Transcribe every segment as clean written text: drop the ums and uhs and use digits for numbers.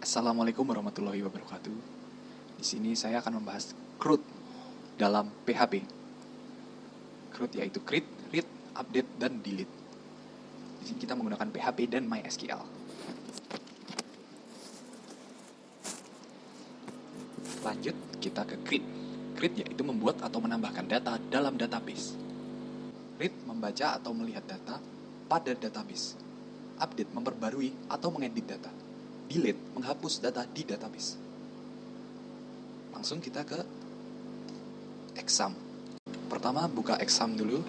Assalamualaikum warahmatullahi wabarakatuh. Di sini saya akan membahas CRUD dalam PHP. CRUD yaitu create, read, update, dan delete. Di sini kita menggunakan PHP dan MySQL. Lanjut, kita ke create. Create yaitu membuat atau menambahkan data dalam database. Read membaca atau melihat data pada database. Update memperbarui atau mengedit data. Delete menghapus data di database. Langsung kita ke exam. Pertama buka exam dulu.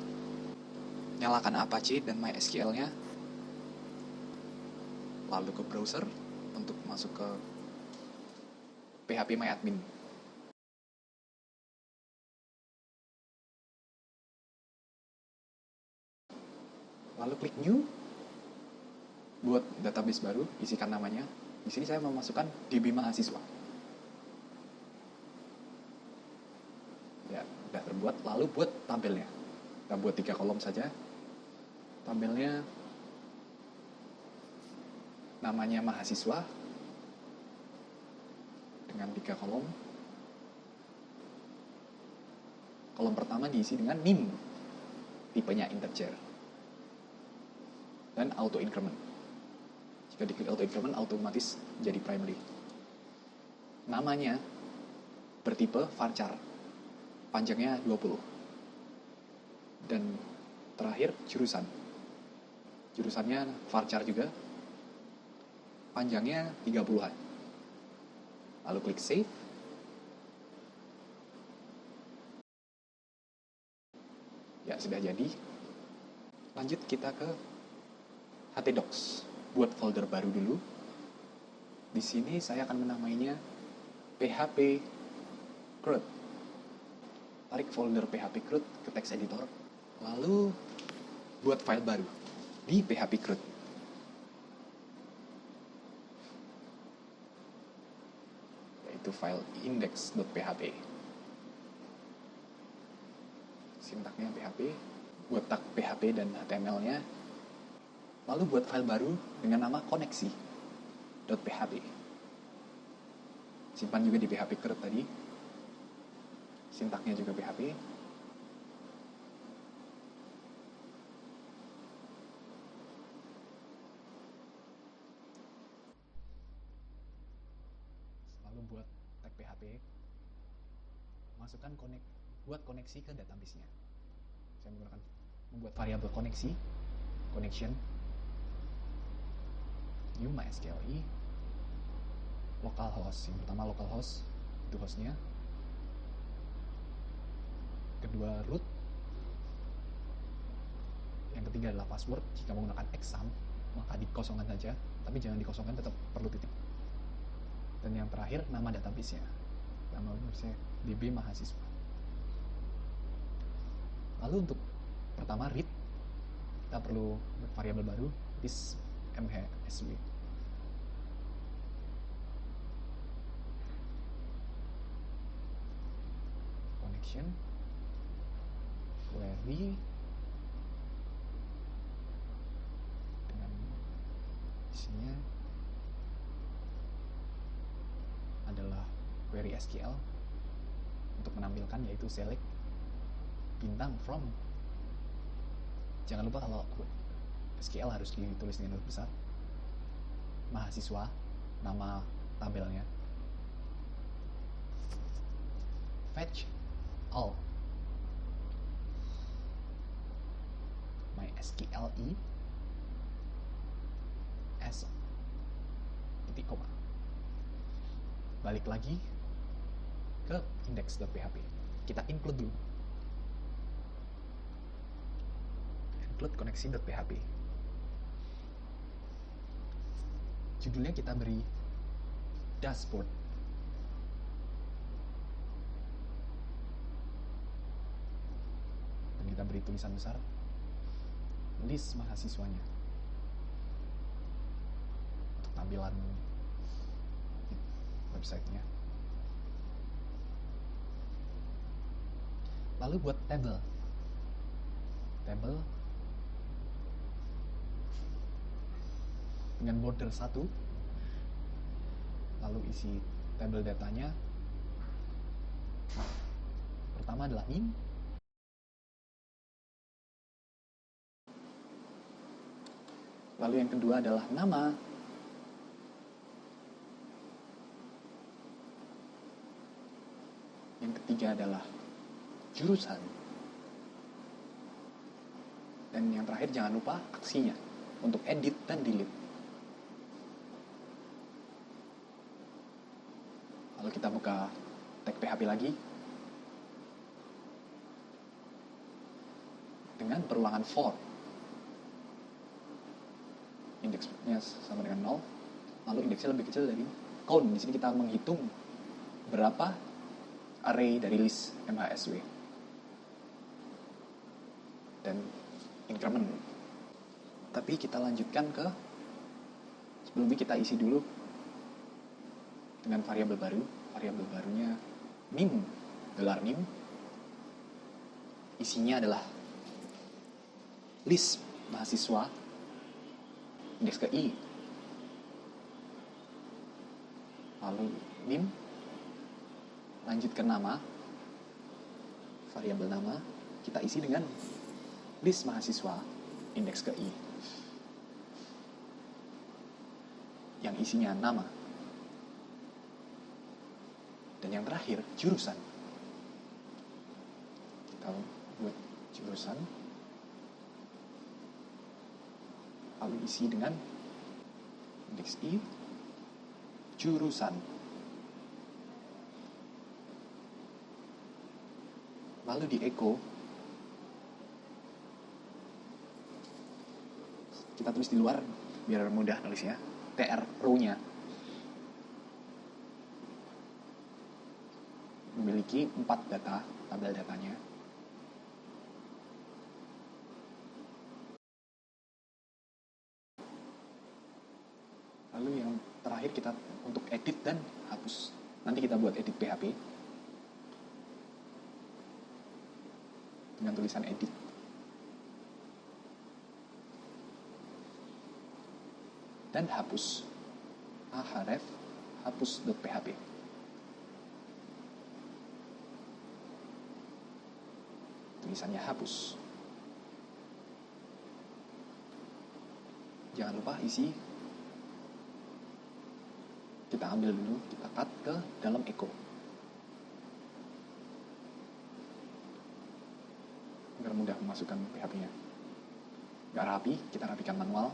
Nyalakan Apache dan MySQL-nya. Lalu ke browser untuk masuk ke phpMyAdmin. Lalu klik new. Buat database baru, isikan namanya. Di sini saya memasukkan DB mahasiswa. Ya, sudah terbuat. Lalu buat tabelnya. Kita buat 3 kolom saja. Tabelnya namanya mahasiswa dengan 3 kolom. Kolom pertama diisi dengan NIM, tipenya integer, dan auto increment. Jika diklik auto increment, otomatis jadi primary. Namanya bertipe varchar, panjangnya 20. Dan terakhir jurusan. Jurusannya varchar juga, panjangnya 30-an. Lalu klik save. Ya, sudah jadi. Lanjut kita ke htdocs. Buat folder baru dulu. Di sini saya akan menamainya PHP CRUD. Tarik folder PHP CRUD ke text editor. Lalu buat file baru di PHP CRUD. Yaitu file index.php. Sintaknya PHP. Buat tag PHP dan HTML-nya. Lalu buat file baru dengan nama koneksi.php. Simpan juga di PHP CRUD tadi. Sintaknya juga PHP. Lalu buat tag PHP. Masukkan buat koneksi ke database-nya. Saya membuat variabel koneksi, connection, new MySQLi, localhost. Yang pertama localhost, itu hostnya. Kedua root. Yang ketiga adalah password. Jika menggunakan exam, maka dikosongkan saja, tapi jangan dikosongkan, tetap perlu titik. Dan yang terakhir nama database-nya. Nama database-nya DB mahasiswa. Lalu untuk pertama read, kita perlu variabel baru is mhsw. Connection, query, dengan isinya adalah query SQL untuk menampilkan, yaitu select bintang from. Jangan lupa kalau SQL harus ditulis dengan huruf besar. Mahasiswa, nama tabelnya. Fetch all. MySQLi as titik koma. Balik lagi ke index.php. Kita include dulu. Include koneksi.php. Judulnya kita beri dashboard. Dan kita beri tulisan besar list mahasiswanya. Untuk tampilan websitenya. Lalu buat table. Table dengan border 1 Lalu isi tabel datanya. Pertama adalah name. Lalu yang kedua adalah nama. Yang ketiga adalah jurusan. Dan yang terakhir jangan lupa aksinya untuk edit dan delete. Lalu kita buka tag PHP lagi dengan perulangan for. Indeksnya sama dengan 0. Lalu indeksnya lebih kecil dari count. Di sini kita menghitung berapa array dari list MHSW. Dan increment. Tapi kita lanjutkan ke sebelumnya kita isi dulu dengan variabel baru. Variabel barunya nim, gelar nim. Isinya adalah list mahasiswa indeks ke i. Lalu nim, lanjut ke nama, variabel nama kita isi dengan list mahasiswa indeks ke i yang isinya nama. Dan yang terakhir jurusan, kita buat jurusan lalu isi dengan indeks i jurusan. Lalu di echo kita tulis di luar biar mudah nulisnya. tr row-nya memiliki 4 data, tabel datanya. Lalu yang terakhir kita untuk edit dan hapus. Nanti kita buat edit PHP dengan tulisan edit. Dan hapus. Ahref hapus.php. Tulisannya hapus. Jangan lupa isi. Kita ambil dulu, kita cut ke dalam echo. Agar mudah memasukkan PHP-nya. Nggak rapi, kita rapikan manual.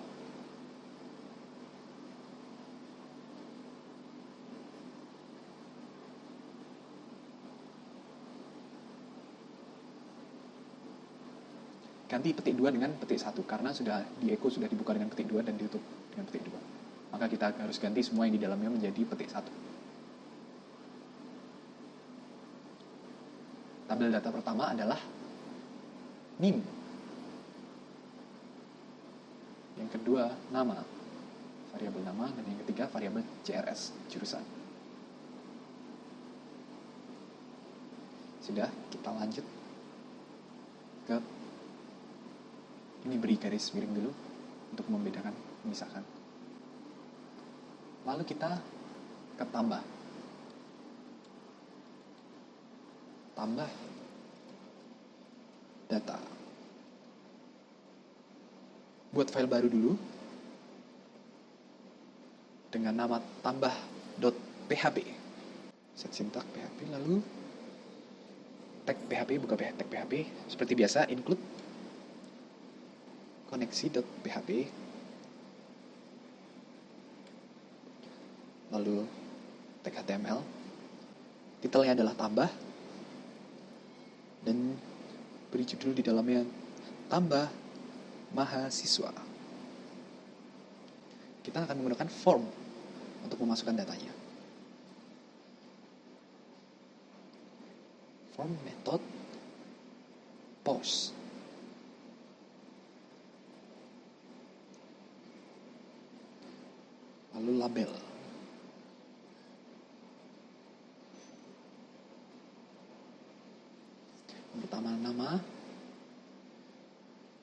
Ganti petik 2 dengan petik 1 karena sudah di echo sudah dibuka dengan petik 2 dan ditutup dengan petik 2. Maka kita harus ganti semua yang di dalamnya menjadi petik 1. Tabel data pertama adalah nim. Yang kedua nama, variabel nama, dan yang ketiga variabel CRS, jurusan. Sudah, kita lanjut ke ini, beri garis miring dulu untuk membedakan, memisahkan. Lalu kita ke tambah. Tambah data. Buat file baru dulu dengan nama tambah.php. Set syntax php, lalu tag php, buka tag php. Seperti biasa, include koneksi.php, lalu tag HTML, titelnya adalah tambah, dan beri judul di dalamnya tambah mahasiswa. Kita akan menggunakan form untuk memasukkan datanya. Form method post. Lalu label. Yang pertama nama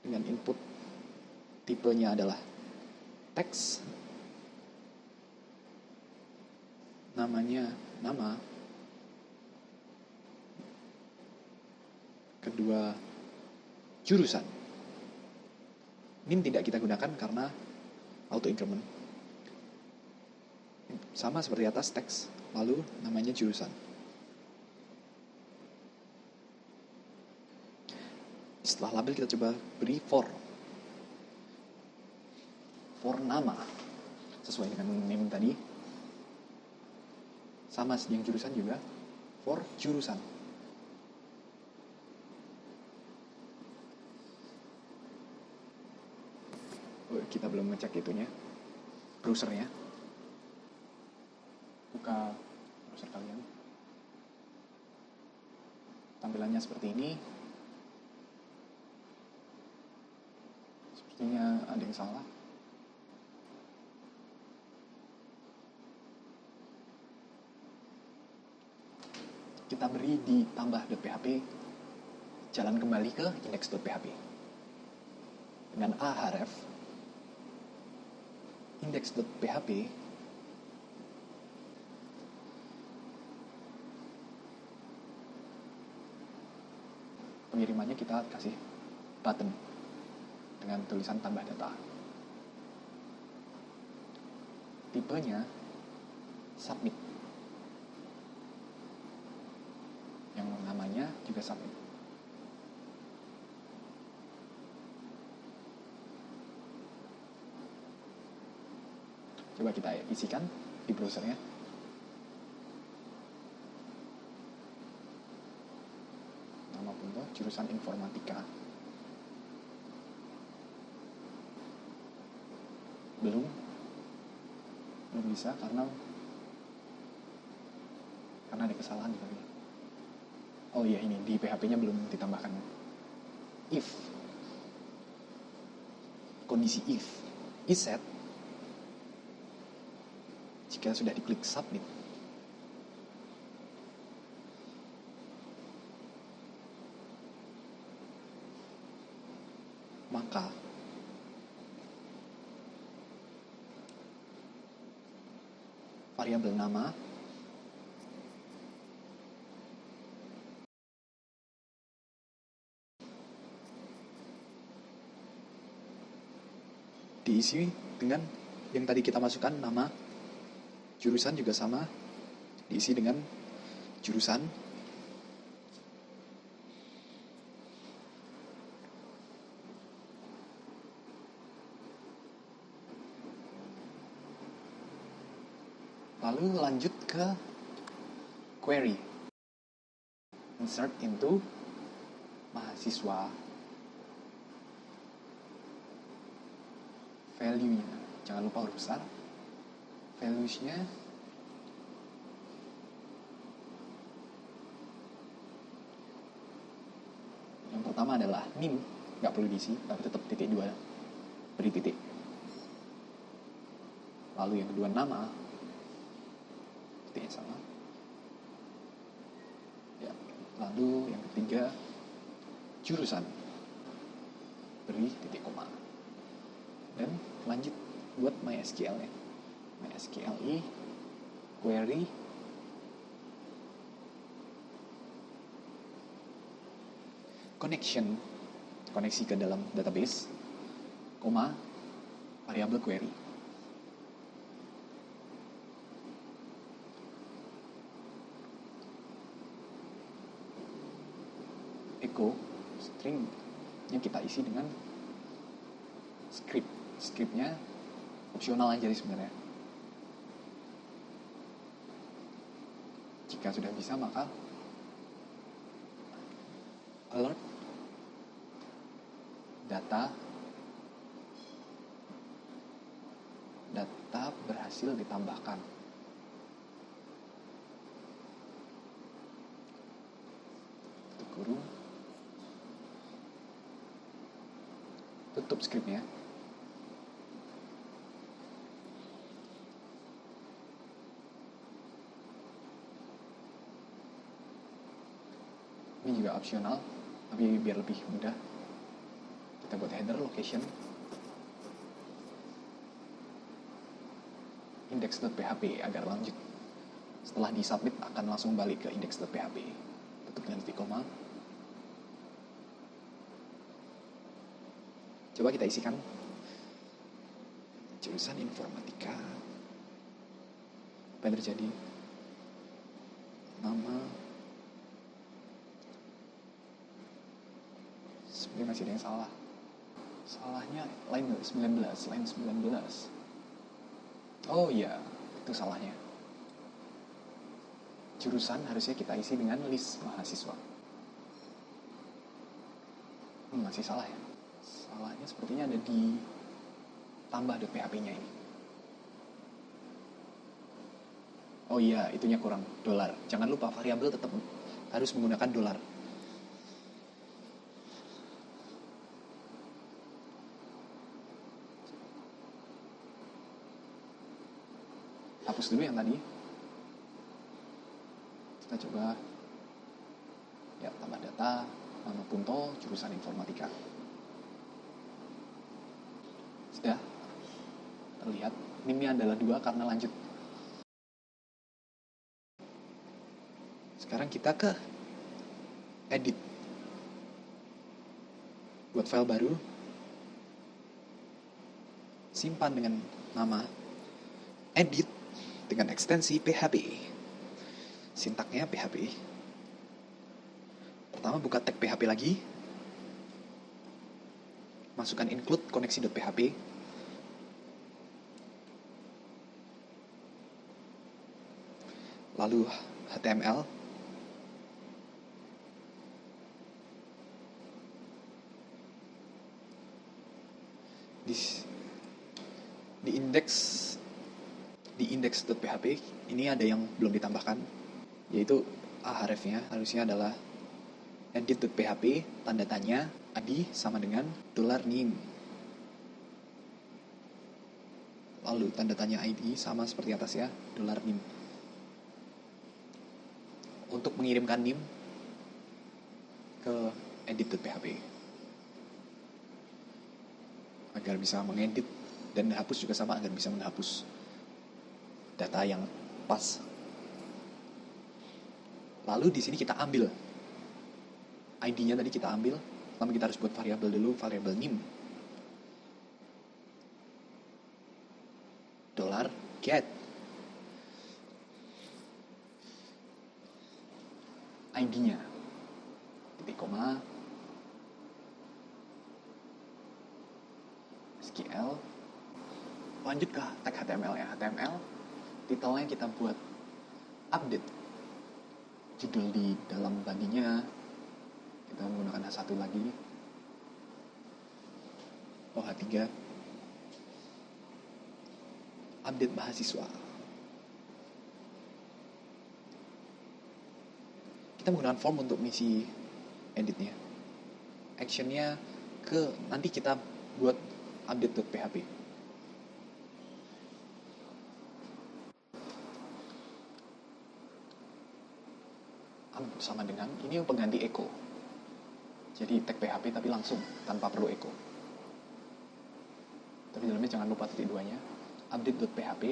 dengan input tipenya adalah teks. namanya nama, kedua jurusan. Nim tidak kita gunakan karena auto increment. Sama seperti atas teks, lalu namanya jurusan. Setelah label kita coba beri for nama sesuai dengan name tadi. Sama yang jurusan juga for jurusan. Kita belum ngecek itunya, browsernya. Buka browser kalian. Tampilannya seperti ini. Sepertinya ada yang salah. Kita beri di tambah.php, jalan kembali ke index.php. Dengan ahref, index.php pengirimannya kita kasih button dengan tulisan tambah data. Tipenya submit. Yang namanya juga submit. Coba kita isikan di browsernya. Nama Punto, jurusan informatika. Belum bisa karena ada kesalahan di sini. Oh iya, ini di PHP-nya belum ditambahkan if. Kondisi if is set jika sudah diklik submit. Maka variabel nama diisi dengan yang tadi kita masukkan nama, jurusan juga sama, diisi dengan jurusan, lalu lanjut ke query, insert into mahasiswa, value-nya jangan lupa huruf besar, values-nya yang pertama adalah nim, nggak perlu diisi tapi tetap titik 2, beri titik. Lalu yang kedua nama, titik yang sama ya. Lalu yang ketiga jurusan, beri titik koma. Dan lanjut buat MySQL-nya. MySQL query connection, koneksi ke dalam database, koma variabel query. Echo string yang kita isi dengan script. Scriptnya opsional aja sih sebenarnya. Jika sudah bisa maka alert data berhasil ditambahkan. Tutup kurung, tutup scriptnya. Ini juga opsional, tapi biar lebih mudah kita buat header location index.php agar lanjut Setelah disubmit akan langsung balik ke index.php. Tutup dengan titik koma. Coba kita isikan jurusan informatika. Apa yang terjadi? Nama. Sebenarnya masih ada yang salah. Salahnya line 19. Oh iya, itu salahnya. Jurusan harusnya kita isi dengan list mahasiswa. Masih salah ya. Salahnya sepertinya ada di tambah .php-nya ini. Oh iya, itunya kurang, dolar. Jangan lupa variabel tetap harus menggunakan dolar. Hapus dulu yang tadi. Kita coba ya, tambah data, nama Punto, jurusan informatika. Sudah terlihat NIM-nya adalah 2 karena lanjut. Sekarang kita ke edit. Buat file baru. Simpan dengan nama edit dengan ekstensi PHP. Sintaknya PHP. Pertama buka tag PHP lagi. Masukkan include koneksi.php. Lalu HTML. Di index.php ini ada yang belum ditambahkan, yaitu href-nya harusnya adalah edit.php tanda tanya id sama dengan $nim. Lalu tanda tanya id sama seperti atas ya, $nim. Untuk mengirimkan nim ke edit.php agar bisa mengedit, dan hapus juga sama agar bisa menghapus data yang pas. Lalu di sini kita ambil ID-nya tadi kita ambil, lalu kita harus buat variabel dulu, variabel nim. $get ID-nya, titik koma, SQL, lanjut ke tag HTML ya. HTML titelnya kita buat update, judul di dalam bodinya kita menggunakan H1 lagi, H3, update mahasiswa. Kita menggunakan form untuk mengisi editnya. Actionnya ke nanti kita buat update.php. Sama dengan ini yang pengganti echo. Jadi tag PHP tapi langsung tanpa perlu echo. Tapi dalamnya jangan lupa titik 2-nya. Update.php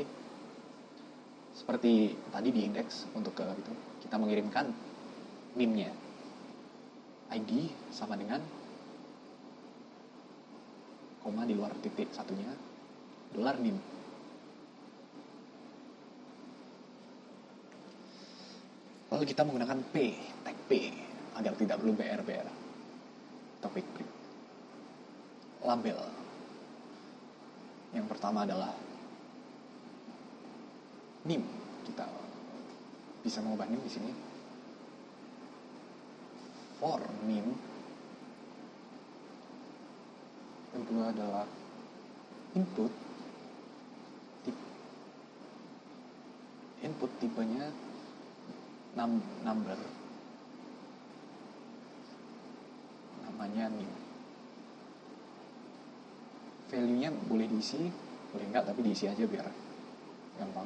seperti tadi di index untuk ke itu kita mengirimkan nim-nya. ID sama dengan koma di luar titik satunya $nim. Lalu kita menggunakan tag P agar tidak perlu BR. Topik print. Label. Yang pertama adalah nim. Kita bisa mengubah nim di sini. For nim. Kedua adalah input. Input tipenya number, namanya nim. Value-nya boleh diisi, boleh enggak, tapi diisi aja biar gampang.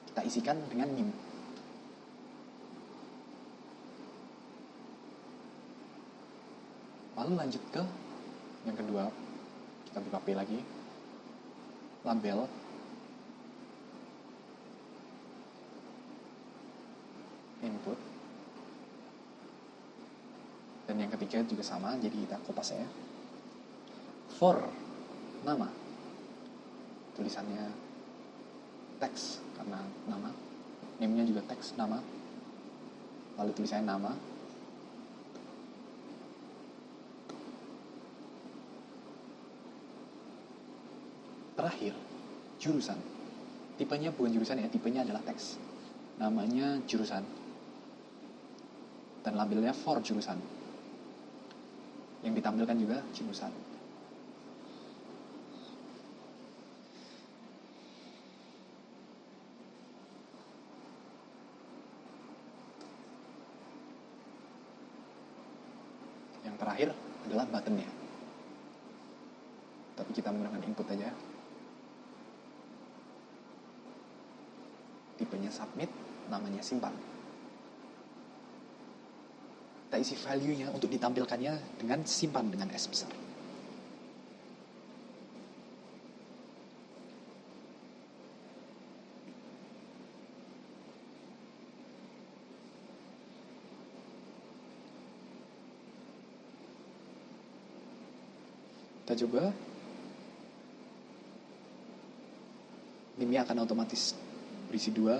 Kita isikan dengan nim. Lalu lanjut ke yang kedua, kita buka P lagi. label input, dan yang ketiga juga sama, jadi kita kopas ya. For nama, tulisannya teks karena nama, name-nya juga teks nama, lalu tulisannya nama. Terakhir, jurusan. Tipenya bukan jurusan ya, tipenya adalah teks. Namanya jurusan. Dan labelnya for jurusan. Yang ditampilkan juga jurusan. Yang terakhir adalah buttonnya. Tapi kita menggunakan input aja. Tipenya submit, namanya simpan. Kita isi value-nya untuk ditampilkannya dengan simpan dengan S besar. Kita coba. Name-nya akan otomatis berisi 2.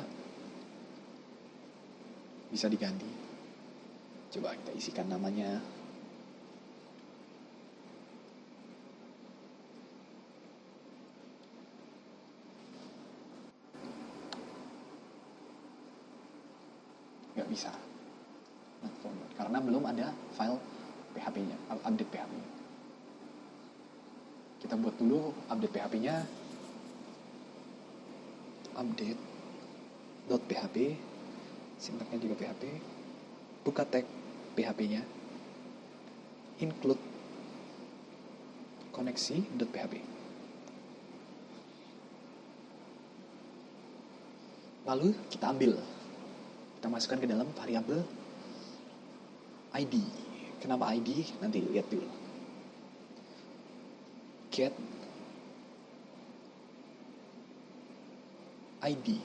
Bisa diganti. Coba kita isikan namanya. Nggak bisa. Karena belum ada file PHP-nya, update PHP-nya. Kita buat dulu update PHP-nya. Update.php, sintaknya juga PHP. Buka tag PHP-nya, include koneksi.php. Lalu kita ambil, kita masukkan ke dalam variabel ID. Kenapa ID? Nanti lihat dulu. Get ID.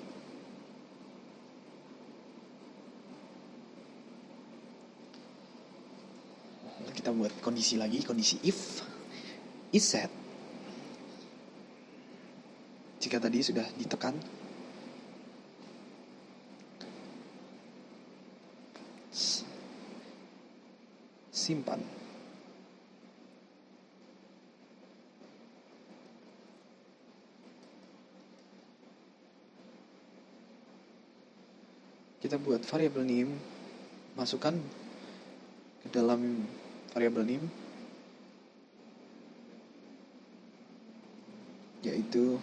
Kita buat kondisi lagi, kondisi if isset. Jika tadi sudah ditekan, simpan. Kita buat variabel name, masukkan ke dalam variabel name, yaitu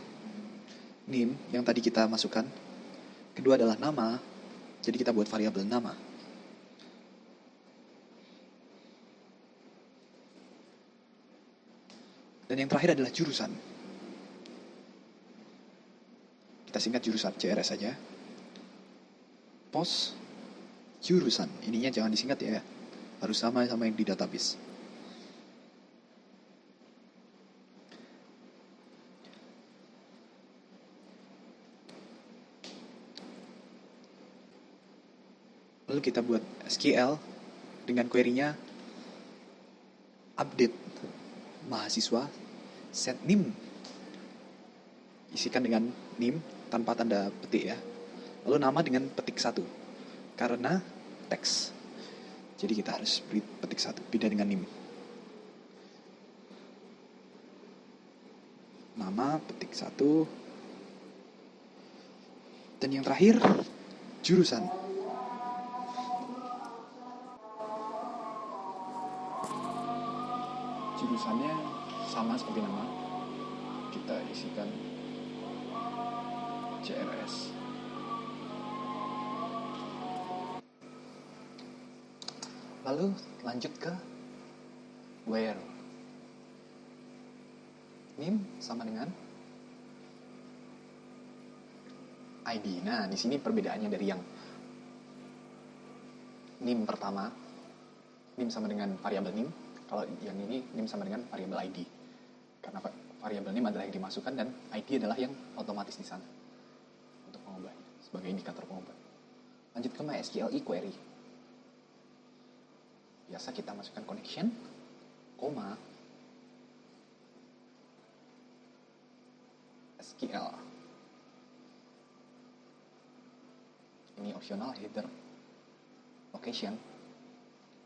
name yang tadi kita masukkan. Kedua adalah nama, jadi kita buat variabel nama. Dan yang terakhir adalah jurusan. Kita singkat jurusan, CRS saja. Post jurusan, ininya jangan disingkat ya, harus sama yang di database. Lalu kita buat SQL dengan query-nya update mahasiswa set nim. Isikan dengan nim tanpa tanda petik ya. Lalu nama dengan petik 1 karena teks. Jadi kita harus beri petik 1, beda dengan nim. Nama petik 1. Dan yang terakhir jurusan. Jurusannya sama seperti nama. Kita isikan CRS. Lalu lanjut ke where. Name sama dengan ID. Nah, di sini perbedaannya dari yang name pertama. Name sama dengan variabel name. Kalau yang ini name sama dengan variabel ID. Karena variabel name adalah yang dimasukkan dan ID adalah yang otomatis di sana untuk mengubahnya sebagai indikator pengubah. Lanjut ke MySQL query. Biasa kita masukkan connection, koma, SQL. Ini optional header, location,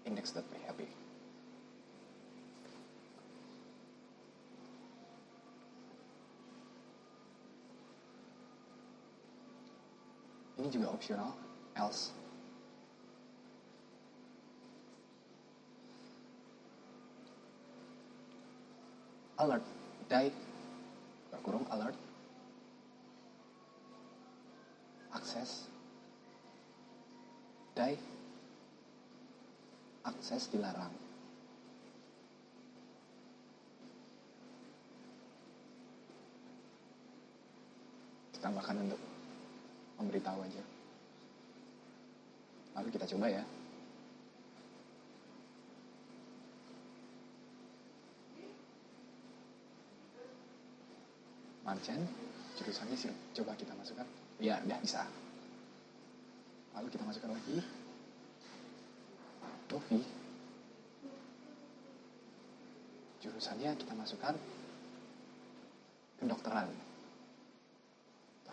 index.php. Ini juga optional, else. Alert, die, kurung alert, akses, die, akses dilarang. Ditambahkan untuk memberitahu aja. Lalu kita coba ya. Margin, jurusannya sih coba kita masukkan. Ya, udah bisa. Lalu kita masukkan lagi. Tofi. Jurusannya kita masukkan kedokteran.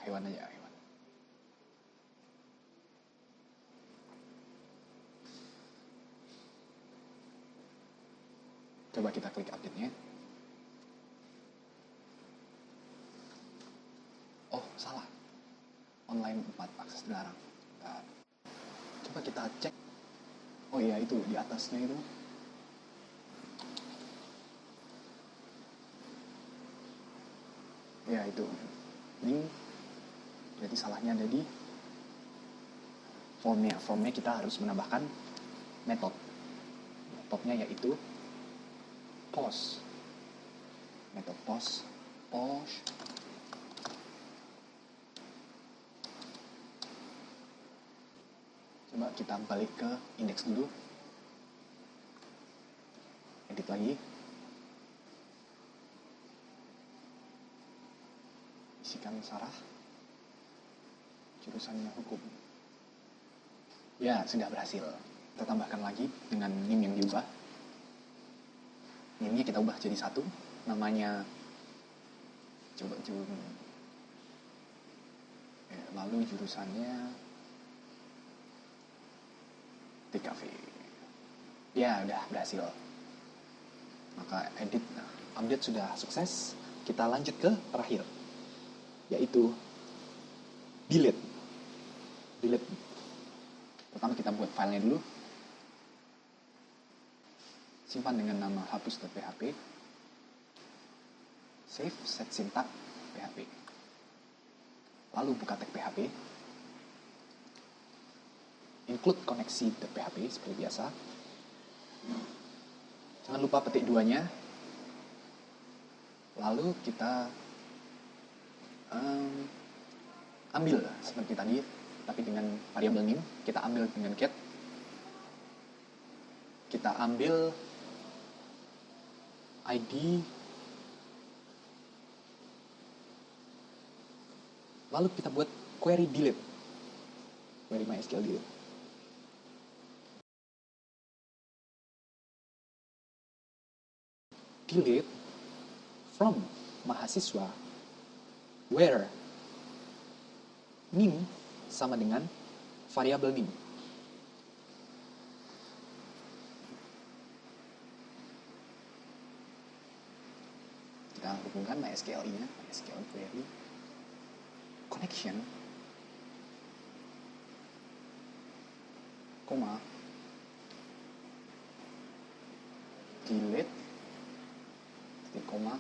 Hewan aja, hewan. Coba kita klik update-nya. Oh, salah. Online 4, akses dilarang. Nah, coba kita cek. Oh iya, itu di atasnya itu. Ya, itu. Ini berarti salahnya ada di formnya. Formnya kita harus menambahkan metode. Metodenya yaitu post. Metode post. Coba kita balik ke indeks dulu. Edit lagi. Isikan Sarah. Jurusannya hukum. Ya, sudah berhasil. Kita tambahkan lagi dengan name yang diubah. Name-nya kita ubah jadi 1. Namanya coba lalu jurusannya TKV. Ya, udah berhasil. Maka update sudah sukses. Kita lanjut ke terakhir, yaitu delete. Pertama kita buat filenya dulu. Simpan dengan nama hapus.php. Save, set syntax PHP. Lalu buka tag PHP. Include koneksi.php seperti biasa. Jangan lupa petik 2-nya. Lalu kita ambil seperti tadi, tapi dengan variabel name. Kita ambil dengan get. Kita ambil ID. Lalu kita buat query delete. Query MySQL delete. Delete from mahasiswa where name sama dengan variabel name. Kita hubungkan MySQL-nya, MySQL query connection, koma, delete, titik koma,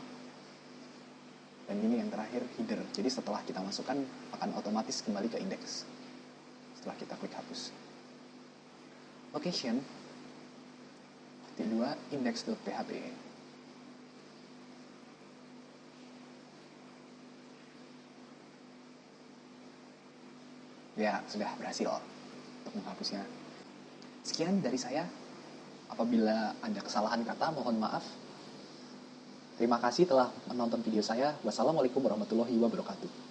dan ini yang terakhir header. Jadi setelah kita masukkan akan otomatis kembali ke indeks setelah kita klik hapus. Location, titik 2, index.php. Ya, sudah berhasil untuk menghapusnya. Sekian dari saya. Apabila ada kesalahan kata, mohon maaf. Terima kasih telah menonton video saya. Wassalamualaikum warahmatullahi wabarakatuh.